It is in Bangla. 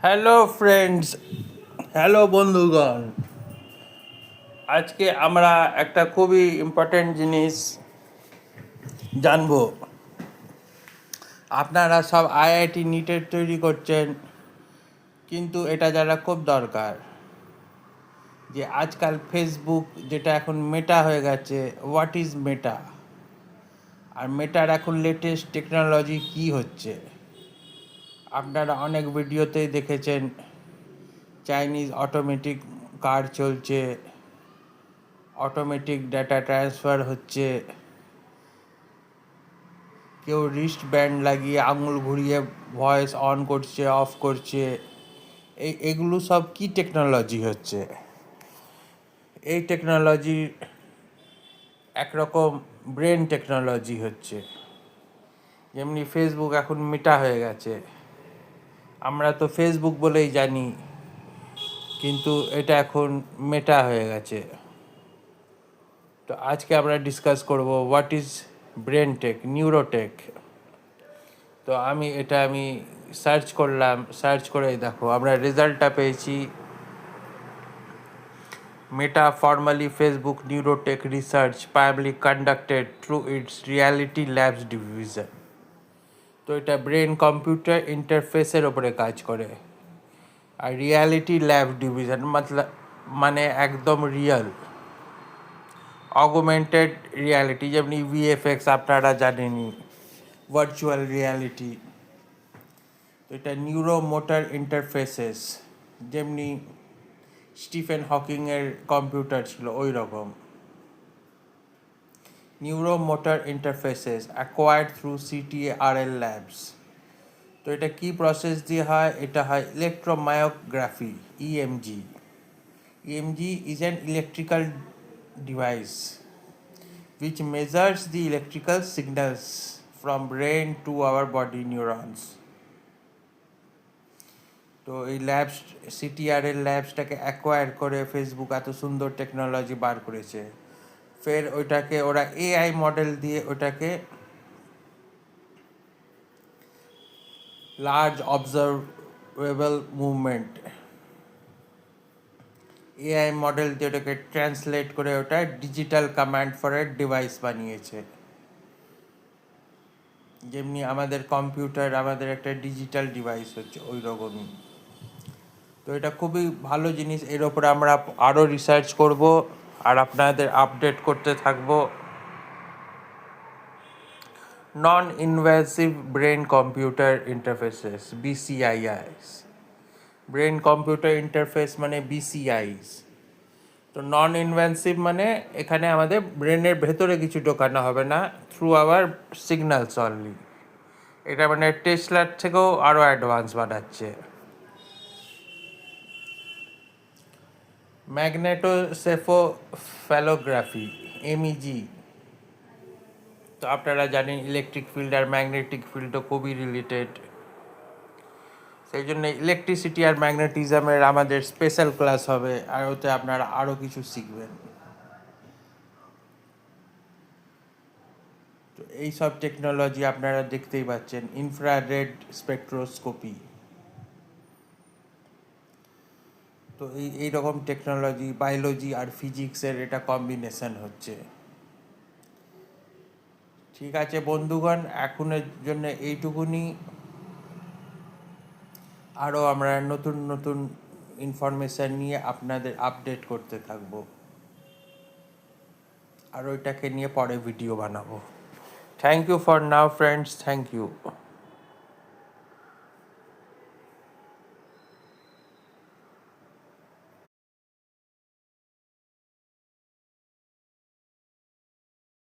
হ্যালো ফ্রেন্ডস, হ্যালো বন্ধুগণ। আজকে আমরা একটা খুবই ইম্পর্টেন্ট জিনিস জানবো। আপনারা সব আইআইটি নিটের তৈরি করছেন, কিন্তু এটা যারা খুব দরকার যে আজকাল ফেসবুক যেটা এখন মেটা হয়ে গেছে, হোয়াট ইজ মেটা, আর মেটার এখন লেটেস্ট টেকনোলজি কি হচ্ছে। আপনারা অনেক ভিডিওতেই দেখেছেন চাইনিজ অটোমেটিক কার চলছে, অটোমেটিক ডাটা ট্রান্সফার হচ্ছে, কেউ রিস্ট ব্যান্ড লাগিয়ে আঙুল ঘুরিয়ে ভয়েস অন করছে, অফ করছে। এগুলো সব কি টেকনোলজি হচ্ছে? এই টেকনোলজি একরকম ব্রেন টেকনোলজি হচ্ছে। যেমনি ফেসবুক এখন মেটা হয়ে গেছে, আমরা তো ফেসবুক বলেই জানি, কিন্তু এটা এখন মেটা হয়ে গেছে। তো আজকে আমরা ডিসকাস করব হোয়াট ইজ ব্রেন টেক, নিউরোটেক। তো আমি সার্চ করলাম, সার্চ করে দেখো আমরা রেজাল্টটা পেয়েছি। Meta formally Facebook neurotech research primary conducted through its reality labs division. তো এটা ব্রেন কম্পিউটার ইন্টারফেসের ওপরে কাজ করে। আর রিয়ালিটি ল্যাব ডিভিশন মানে একদম রিয়েল, অগুমেন্টেড রিয়ালিটি, যেমনি ভিএফএক্স আপনারা জানেনই, ভার্চুয়াল রিয়ালিটি। তো এটা নিউরো মোটর ইন্টারফেসেস, যেমনি স্টিফেন হকিংয়ের কম্পিউটার ছিল ওই রকম। Neuro motor interfaces acquired through CTRL labs. তো এটা কি প্রসেস দিয়ে হয়? এটা হয় electromyography, EMG. EMG is an electrical device which measures the electrical signals from brain to our body neurons. তো এই ল্যাবস, সিটিআরএল ল্যাবসটাকে অ্যাকোয়ার করে ফেসবুক এত সুন্দর টেকনোলজি বার করেছে। ফের ওইটাকে ওরা এআই মডেল দিয়ে ওটাকে large observable movement, AI model দিয়ে ওটাকে ট্রান্সলেট করে ওটা digital command for a device বানিয়েছে। যেমনি আমাদের কম্পিউটার আমাদের একটা ডিজিটাল ডিভাইস হচ্ছে, ওই রকমই। তো এটা খুবই ভালো জিনিস, এর ওপরে আমরা আরও রিসার্চ করব আর আপনাদের আপডেট করতে থাকবো। Non invasive brain computer interfaces, BCIs. Brain computer interface মানে বিসিআইস। তো নন ইনভ্যাসিভ মানে এখানে আমাদের ব্রেনের ভেতরে কিছু ঢোকানো হবে না, থ্রু আওয়ার সিগন্যালস অনলি। এটা মানে টেসলার থেকেও আরও অ্যাডভান্স বানাচ্ছে। ম্যাগনেটোসেফোফ্যালোগ্রাফি, এমইজি। তো আপনারা জানেন ইলেকট্রিক ফিল্ড আর ম্যাগনেটিক ফিল্ড তো খুবই রিলেটেড। সেই জন্য ইলেকট্রিসিটি আর ম্যাগনেটিজমের আমাদের স্পেশাল ক্লাস হবে, আর ওতে আপনারা আরও কিছু শিখবেন। তো এইসব টেকনোলজি আপনারা দেখতেই পাচ্ছেন, ইনফ্রারেড স্পেকট্রোস্কোপি। তো এইরকম টেকনোলজি বায়োলজি আর ফিজিক্সের এটা কম্বিনেশন হচ্ছে। ঠিক আছে বন্ধুগণ, এখনের জন্য এইটুকুনি। আরও আমরা নতুন নতুন ইনফরমেশান নিয়ে আপনাদের আপডেট করতে থাকবো, আর ওইটাকে নিয়ে পরে ভিডিও বানাবো। Thank you for now friends, thank you.